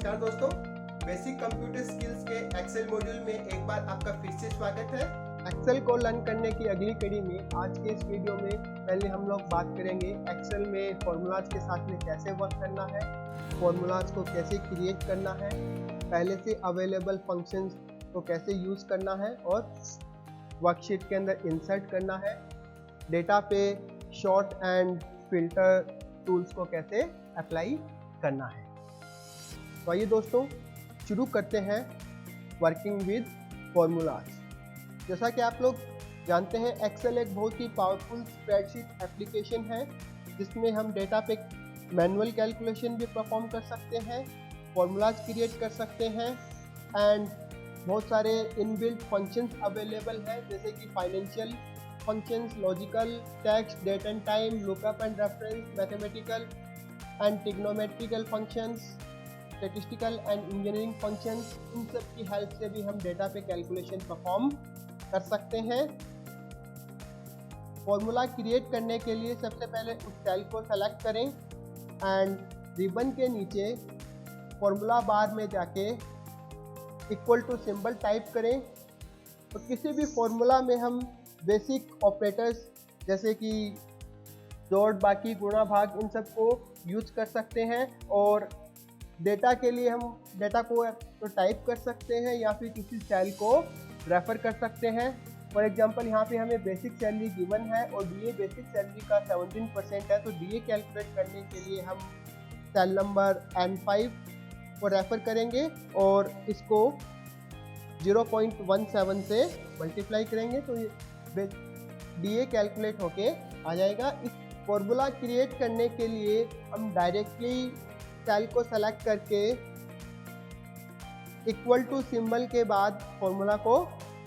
नमस्कार दोस्तों, basic computer skills के एक्सेल मॉड्यूल में एक बार आपका फिर से स्वागत है। एक्सेल को लर्न करने की अगली कड़ी में आज के इस वीडियो में पहले हम लोग बात करेंगे एक्सेल में फॉर्मूलाज के साथ में कैसे वर्क करना है, फॉर्मूलाज को कैसे क्रिएट करना है, पहले से अवेलेबल फंक्शंस को कैसे यूज़ करना है और वर्कशीट के अंदर इंसर्ट करना है, डेटा पे शॉर्ट एंड फिल्टर टूल्स को कैसे अप्लाई करना है। तो आइए दोस्तों शुरू करते हैं वर्किंग विद फॉर्मूलाज। जैसा कि आप लोग जानते हैं, एक्सेल एक बहुत ही पावरफुल स्प्रेडशीट एप्लीकेशन है जिसमें हम डेटा पे मैनुअल कैलकुलेशन भी परफॉर्म कर सकते हैं, फॉर्मूलाज क्रिएट कर सकते हैं एंड बहुत सारे इनबिल्ट फंक्शंस अवेलेबल हैं जैसे कि financial functions, logical, text, date and time, lookup and reference, mathematical and trigonometrical functions, statistical and engineering functions. इन सब की हेल्प से भी हम डेटा पे कैलकुलेशन परफॉर्म कर सकते हैं। फॉर्मूला क्रिएट करने के लिए सबसे पहले उस सेल को सेलेक्ट करें एंड रिबन के नीचे फॉर्मूला बार में जाके इक्वल टू सिंबल टाइप करें। तो किसी भी फॉर्मूला में हम बेसिक ऑपरेटर्स जैसे कि जोड़, बाकी, गुणा, भाग, इन सब को यूज कर सकते हैं और डेटा के लिए हम डेटा को तो टाइप कर सकते हैं या फिर किसी सेल को रेफर कर सकते हैं। फॉर एग्जांपल यहाँ पे हमें बेसिक सैलरी गिवन है और डीए बेसिक सैलरी का 17% है, तो डीए कैलकुलेट करने के लिए हम सेल नंबर N5 को रेफर करेंगे और इसको 0.17 से मल्टीप्लाई करेंगे तो ये डीए कैलकुलेट होके आ जाएगा। इस फॉर्मूला क्रिएट करने के लिए हम डायरेक्टली सेल को सेलेक्ट करके इक्वल टू सिंबल के बाद फॉर्मूला को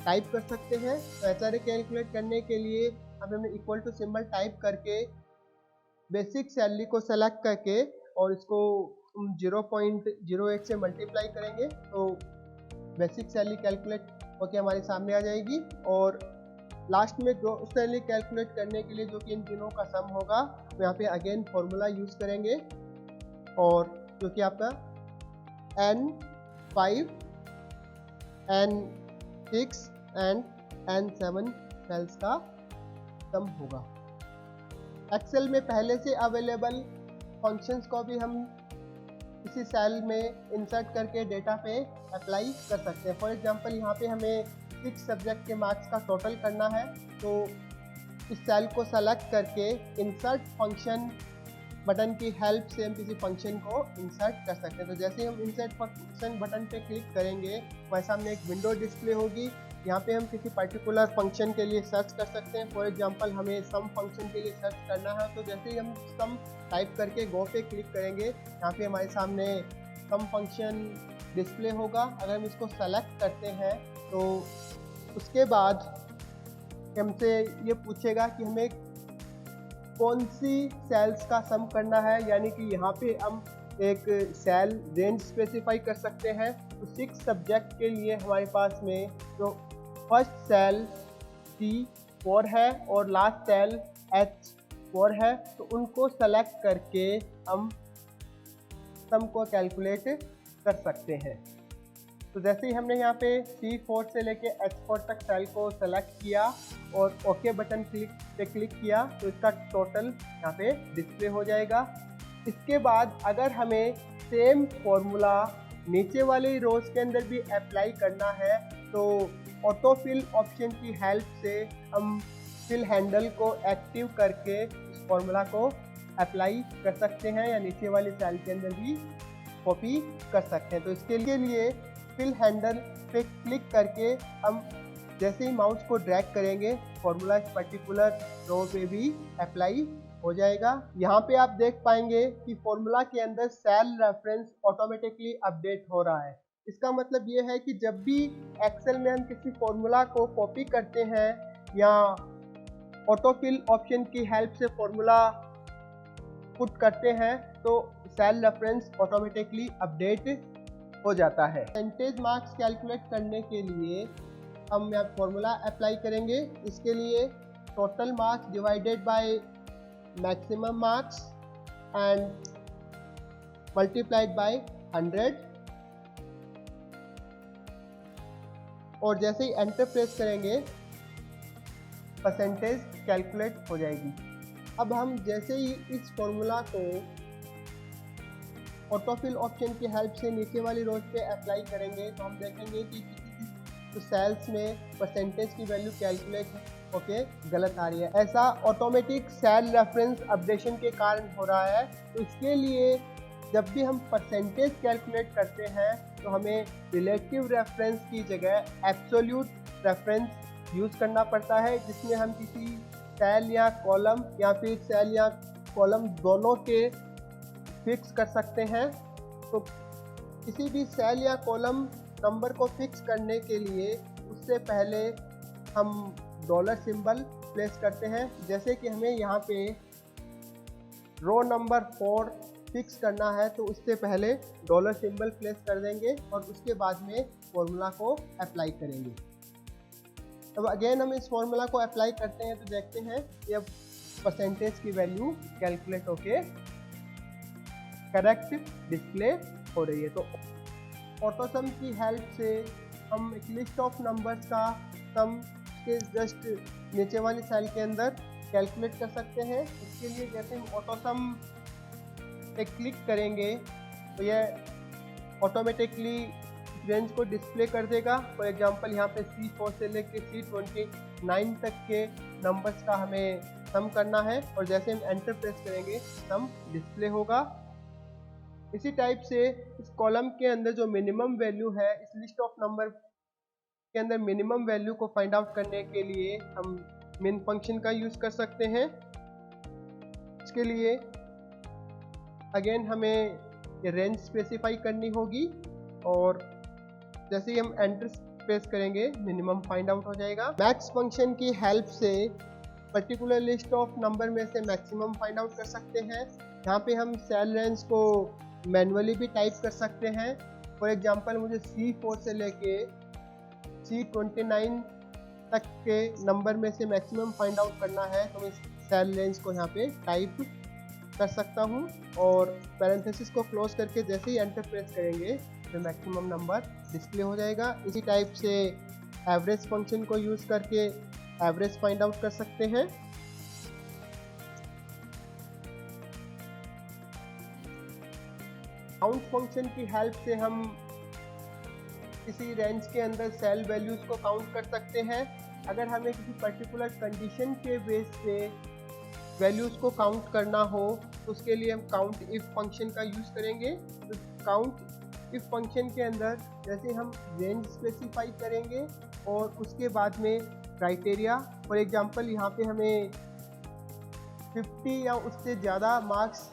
टाइप कर सकते हैं। तो ऐसा कैलकुलेट करने के लिए हमें इक्वल टू सिंबल टाइप करके बेसिक सैलरी को सेलेक्ट करके और इसको 0.08 से मल्टीप्लाई करेंगे तो बेसिक सैलरी कैलकुलेट होके हमारे सामने आ जाएगी और लास्ट में जो सैलरी कैलकुलेट करने के लिए जो कि इन तीनों का सम होगा तो यहाँ पे अगेन फॉर्मूला यूज़ करेंगे और जो कि आपका N5, N6 and N7 sales का सम होगा। एक्सेल में पहले से अवेलेबल फंक्शंस को भी हम इसी सेल में इंसर्ट करके डेटा पे अप्लाई कर सकते हैं। फॉर एग्जांपल यहाँ पे हमें 6 सब्जेक्ट के मार्क्स का टोटल करना है, तो इस सेल को सेलेक्ट करके इंसर्ट फंक्शन बटन की हेल्प से हम किसी फंक्शन को इंसर्ट कर सकते हैं। तो जैसे ही हम इंसर्ट फंक्शन बटन पे क्लिक करेंगे वैसे सामने एक विंडो डिस्प्ले होगी। यहाँ पे हम किसी पर्टिकुलर फंक्शन के लिए सर्च कर सकते हैं। फॉर एग्जांपल हमें सम फंक्शन के लिए सर्च करना है, तो जैसे ही हम सम टाइप करके गो पे क्लिक करेंगे यहाँ पे हमारे सामने सम फंक्शन डिस्प्ले होगा। अगर हम इसको सेलेक्ट करते हैं तो उसके बाद हमसे ये पूछेगा कि हमें कौन सी सेल्स का सम करना है, यानी कि यहाँ पे हम एक सेल रेंज स्पेसिफाई कर सकते हैं। तो 6 सब्जेक्ट के लिए हमारे पास में जो फर्स्ट सेल C4 है और लास्ट सेल H4 है, तो उनको सेलेक्ट करके हम सम को कैलकुलेट कर सकते हैं। तो जैसे ही हमने यहाँ पे C4 से लेके H4 तक सेल को सेलेक्ट किया और ओके बटन पे क्लिक किया तो इसका टोटल यहाँ पे डिस्प्ले हो जाएगा। इसके बाद अगर हमें सेम फॉर्मूला नीचे वाली रोज के अंदर भी अप्लाई करना है तो ऑटो फिल ऑप्शन की हेल्प से हम फिल हैंडल को एक्टिव करके इस फॉर्मूला को अप्लाई कर सकते हैं या नीचे वाली सेल के अंदर भी कॉपी कर सकते हैं। तो इसके लिए फिल हैंडल पे क्लिक करके हम जैसे ही माउस को ड्रैग करेंगे फॉर्मूला इस पर्टिकुलर रो पे भी अप्लाई हो जाएगा। यहाँ पे आप देख पाएंगे कि फॉर्मूला के अंदर सेल रेफरेंस ऑटोमेटिकली अपडेट हो रहा है। इसका मतलब ये है कि जब भी एक्सेल में हम किसी फॉर्मूला को कॉपी करते हैं या ऑटोफिल ऑप्शन की हेल्प से फॉर्मूला पुट करते हैं तो सेल रेफरेंस ऑटोमेटिकली अपडेट हो जाता है। परसेंटेज मार्क्स कैलकुलेट करने के लिए हम यहाँ फॉर्मूला अप्लाई करेंगे। इसके लिए total marks divided by maximum marks and multiplied by 100 और जैसे ही एंटर प्रेस करेंगे परसेंटेज कैलकुलेट हो जाएगी। अब हम जैसे ही इस फॉर्मूला को ऑटोफिल ऑप्शन की हेल्प से नीचे वाली रोज पे अप्लाई करेंगे तो हम देखेंगे कि किसी तो सेल्स में परसेंटेज की वैल्यू कैलकुलेट होके गलत आ रही है। ऐसा ऑटोमेटिक सेल रेफरेंस अपडेशन के कारण हो रहा है। तो इसके लिए जब भी हम परसेंटेज कैलकुलेट करते हैं तो हमें रिलेटिव रेफरेंस की जगह एब्सोल्यूट रेफरेंस यूज़ करना पड़ता है, जिसमें हम किसी सेल या कॉलम या फिर सेल या कॉलम दोनों के फिक्स कर सकते हैं। तो किसी भी सेल या कॉलम नंबर को फिक्स करने के लिए उससे पहले हम डॉलर सिंबल प्लेस करते हैं। जैसे कि हमें यहाँ पे रो नंबर 4 फिक्स करना है तो उससे पहले डॉलर सिंबल प्लेस कर देंगे और उसके बाद में फॉर्मूला को अप्लाई करेंगे। अब अगेन हम इस फॉर्मूला को अप्लाई करते हैं तो देखते हैं ये परसेंटेज की वैल्यू कैलकुलेट होके करेक्ट डिस्प्ले हो रही है। तो ऑटोसम की हेल्प से हम एक लिस्ट ऑफ नंबर्स का सम के जस्ट नीचे वाली सेल के अंदर कैलकुलेट कर सकते हैं। इसके लिए जैसे हम ऑटोसम पे क्लिक करेंगे तो यह ऑटोमेटिकली रेंज को डिस्प्ले कर देगा। फॉर एग्जांपल यहाँ पे C4 से लेके C29 तक के नंबर्स का हमें सम करना है और जैसे हम एंटर प्रेस करेंगे सम डिस्प्ले होगा। इसी टाइप से इस कॉलम के अंदर जो मिनिमम वैल्यू है, इस लिस्ट ऑफ नंबर के अंदर मिनिमम वैल्यू को फाइंड आउट करने के लिए हम मिन फंक्शन का यूज़ कर सकते हैं। इसके लिए अगेन हमें ये रेंज स्पेसिफाई करनी होगी और जैसे ही हम एंटर प्रेस करेंगे मिनिमम फाइंड आउट हो जाएगा। मैक्स फंक्शन की हेल्प से पर्टिकुलर लिस्ट ऑफ नंबर में से मैक्सिमम फाइंड आउट कर सकते हैं। यहाँ पे हम सेल रेंज को मैनुअली भी टाइप कर सकते हैं। फॉर एग्जांपल मुझे C4 से लेके C29 तक के नंबर में से मैक्सिमम फाइंड आउट करना है तो मैं सेल रेंज को यहाँ पे टाइप कर सकता हूँ और पैरेंथेसिस को क्लोज करके जैसे ही एंटर प्रेस करेंगे तो मैक्सिमम नंबर डिस्प्ले हो जाएगा। इसी टाइप से एवरेज फंक्शन को यूज़ करके एवरेज फाइंड आउट कर सकते हैं। काउंट फंक्शन की हेल्प से हम किसी रेंज के अंदर सेल वैल्यूज को काउंट कर सकते हैं। अगर हमें किसी पर्टिकुलर कंडीशन के बेस पे वैल्यूज को काउंट करना हो तो उसके लिए हम काउंट इफ फंक्शन का यूज़ करेंगे। तो काउंट इफ फंक्शन के अंदर जैसे हम रेंज स्पेसिफाई करेंगे और उसके बाद में क्राइटेरिया, फॉर एग्जांपल यहाँ पे हमें 50 या उससे ज़्यादा मार्क्स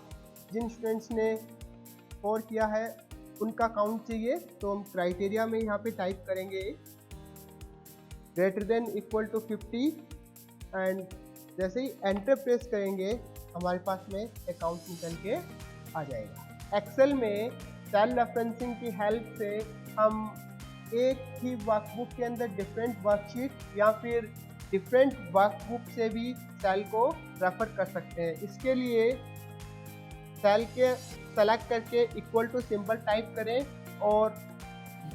जिन स्टूडेंट्स ने स्कोर किया है उनका काउंट चाहिए तो हम क्राइटेरिया में यहाँ पे टाइप करेंगे greater than equal to 50 and जैसे ही एंटर प्रेस करेंगे हमारे पास में अकाउंट निकल के आ जाएगा। एक्सेल में सेल रेफरेंसिंग की हेल्प से हम एक ही वर्कबुक के अंदर डिफरेंट वर्कशीट या फिर डिफरेंट वर्कबुक से भी सेल को रेफर कर सकते हैं। इसके लिए सेल के सेलेक्ट करके इक्वल टू सिंबल टाइप करें और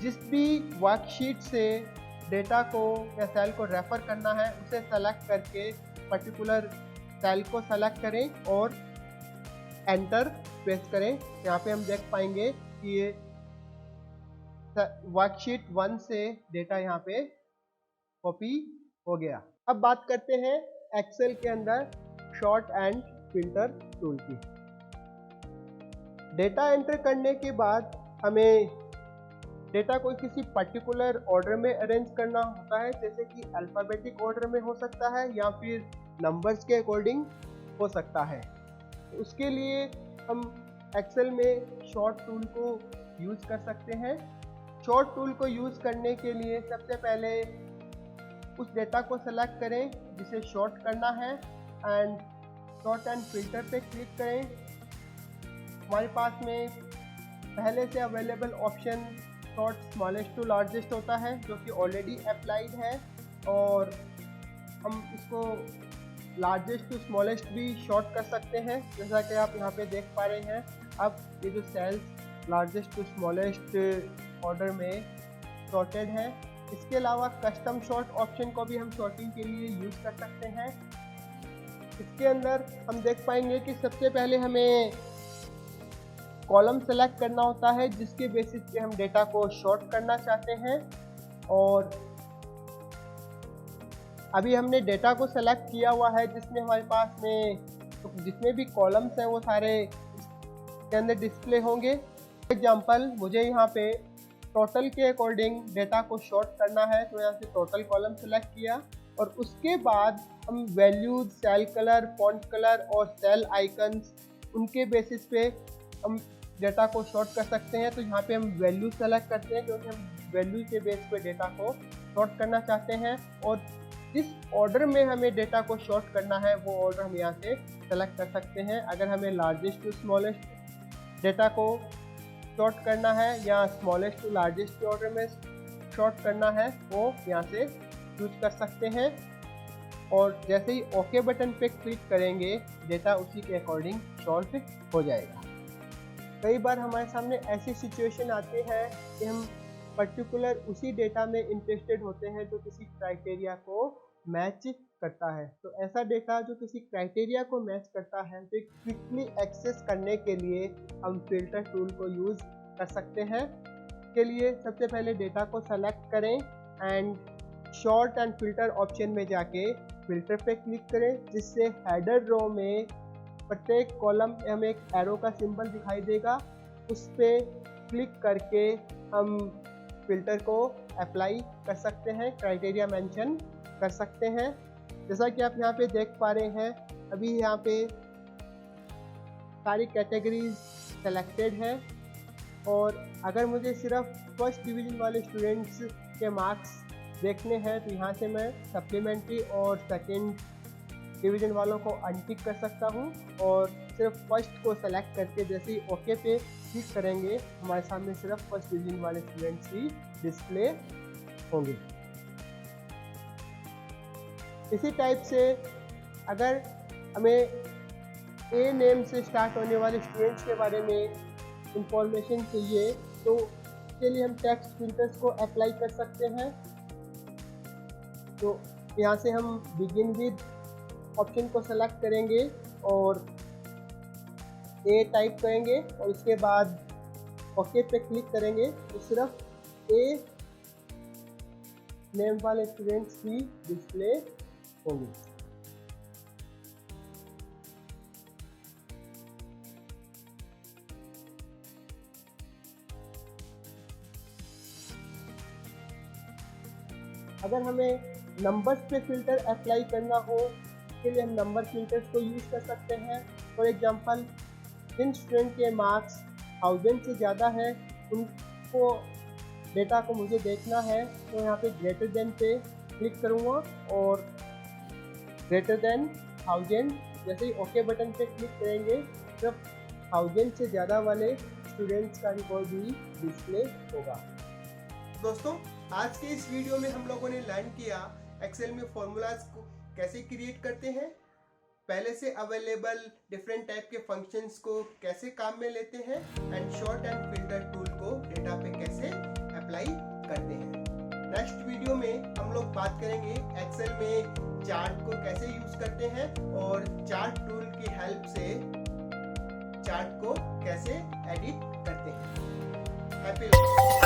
जिस भी वर्कशीट से डेटा को या सेल को रेफर करना है उसे सेलेक्ट करके पर्टिकुलर सेल को सेलेक्ट करें और एंटर प्रेस करें। यहाँ पे हम देख पाएंगे कि ये वर्कशीट 1 से डेटा यहाँ पे कॉपी हो गया। अब बात करते हैं एक्सेल के अंदर शॉर्ट एंड फिल्टर टूल की। डेटा एंटर करने के बाद हमें डेटा को किसी पर्टिकुलर ऑर्डर में अरेंज करना होता है, जैसे कि अल्फ़ाबेटिक ऑर्डर में हो सकता है या फिर नंबर्स के अकॉर्डिंग हो सकता है। तो उसके लिए हम एक्सेल में शॉर्ट टूल को यूज़ कर सकते हैं। शॉर्ट टूल को यूज़ करने के लिए सबसे पहले उस डेटा को सेलेक्ट करें जिसे शॉर्ट करना है एंड शॉर्ट एंड फिल्टर पे क्लिक करें। हमारे पास में पहले से available option sort smallest to largest होता है जो कि ऑलरेडी अप्लाइड है और हम इसको लार्जेस्ट टू स्मॉलेस्ट भी शॉर्ट कर सकते हैं, जैसा कि आप यहाँ पे देख पा रहे हैं। अब ये जो cells largest to smallest order में शॉर्टेड है इसके अलावा कस्टम शॉर्ट ऑप्शन को भी हम शॉर्टिंग के लिए यूज़ कर सकते हैं। इसके अंदर हम देख पाएंगे कि सबसे पहले हमें कॉलम सेलेक्ट करना होता है जिसके बेसिस पे हम डेटा को शॉर्ट करना चाहते हैं। और अभी हमने डेटा को सेलेक्ट किया हुआ है जिसमें हमारे पास में तो जितने भी कॉलम्स हैं वो सारे के अंदर डिस्प्ले होंगे। एग्जांपल मुझे यहाँ पे टोटल के अकॉर्डिंग डेटा को शॉर्ट करना है तो यहाँ से टोटल कॉलम सेलेक्ट किया और उसके बाद हम values, cell colour, font colour और सेल आइकन्स उनके बेसिस पे हम डेटा को शॉर्ट कर सकते हैं। तो यहाँ पे हम वैल्यू सेलेक्ट करते हैं क्योंकि हम वैल्यू के बेस पे डेटा को शॉर्ट करना चाहते हैं और जिस ऑर्डर में हमें डेटा को शॉर्ट करना है वो ऑर्डर हम यहाँ से सेलेक्ट कर सकते हैं। अगर हमें लार्जेस्ट टू स्मॉलेस्ट डेटा को शॉर्ट करना है या स्मॉलेस्ट टू लार्जेस्ट के ऑर्डर में शॉर्ट करना है वो यहाँ से चूज कर सकते हैं। और जैसे ही ओके बटन पे क्लिक करेंगे डेटा उसी के अकॉर्डिंग शॉर्ट हो जाएगा। कई बार हमारे सामने ऐसी सिचुएशन आती है कि हम पर्टिकुलर उसी डेटा में इंटरेस्टेड होते हैं जो किसी क्राइटेरिया को मैच करता है। तो ऐसा डेटा जो किसी क्राइटेरिया को मैच करता है तो क्विकली एक्सेस करने के लिए हम फिल्टर टूल को यूज़ कर सकते हैं। इसके लिए सबसे पहले डेटा को सेलेक्ट करें and sort and filter option में जाके फिल्टर पे क्लिक करें जिससे हेडर रो में प्रत्येक कॉलम में हमें एक एरो का सिंबल दिखाई देगा। उस पर क्लिक करके हम फिल्टर को अप्लाई कर सकते हैं, क्राइटेरिया मेंशन कर सकते हैं। जैसा कि आप यहाँ पे देख पा रहे हैं अभी यहाँ पे सारी कैटेगरीज सेलेक्टेड है और अगर मुझे सिर्फ फर्स्ट डिवीज़न वाले स्टूडेंट्स के मार्क्स देखने हैं तो यहाँ से मैं सप्लीमेंट्री और सेकेंड डिवीज़न वालों को अनटिक कर सकता हूँ और सिर्फ फर्स्ट को सेलेक्ट करके जैसे ही ओके पे क्लिक करेंगे हमारे सामने सिर्फ फर्स्ट डिवीज़न वाले स्टूडेंट्स ही डिस्प्ले होंगे। इसी टाइप से अगर हमें ए नेम से स्टार्ट होने वाले स्टूडेंट्स के बारे में इंफॉर्मेशन चाहिए तो इसके लिए हम टेक्स्ट फिल्टर्स को अप्लाई कर सकते हैं। तो यहाँ से हम बिगिन विद ऑप्शन को सेलेक्ट करेंगे और ए टाइप करेंगे और उसके बाद ओके पे क्लिक करेंगे तो सिर्फ ए नेम वाले स्टूडेंट्स ही डिस्प्ले होंगे। अगर हमें नंबर्स पे फिल्टर अप्लाई करना हो के लिए हम नंबर फिल्टर्स को यूज़ कर सकते हैं। फॉर एग्जांपल जिन स्टूडेंट के मार्क्स 1000 से ज़्यादा है उनको डेटा को मुझे देखना है तो यहाँ पे ग्रेटर देन पे क्लिक करूँगा और ग्रेटर देन 1000 जैसे ही ओके बटन पे क्लिक करेंगे सिर्फ 1000 से ज़्यादा वाले स्टूडेंट्स का रिकॉर्ड भी डिस्प्ले होगा। दोस्तों आज के इस वीडियो में हम लोगों ने लर्न किया एक्सेल में फॉर्मूलाज को कैसे क्रिएट करते हैं, पहले से अवेलेबल डिफरेंट टाइप के फंक्शंस को कैसे काम में लेते हैं and sort and filter tool को डेटा पे कैसे अप्लाई करते हैं। नेक्स्ट वीडियो में हम लोग बात करेंगे एक्सेल में चार्ट को कैसे यूज करते हैं और चार्ट टूल की हेल्प से चार्ट को कैसे एडिट करते हैं। हैप्पी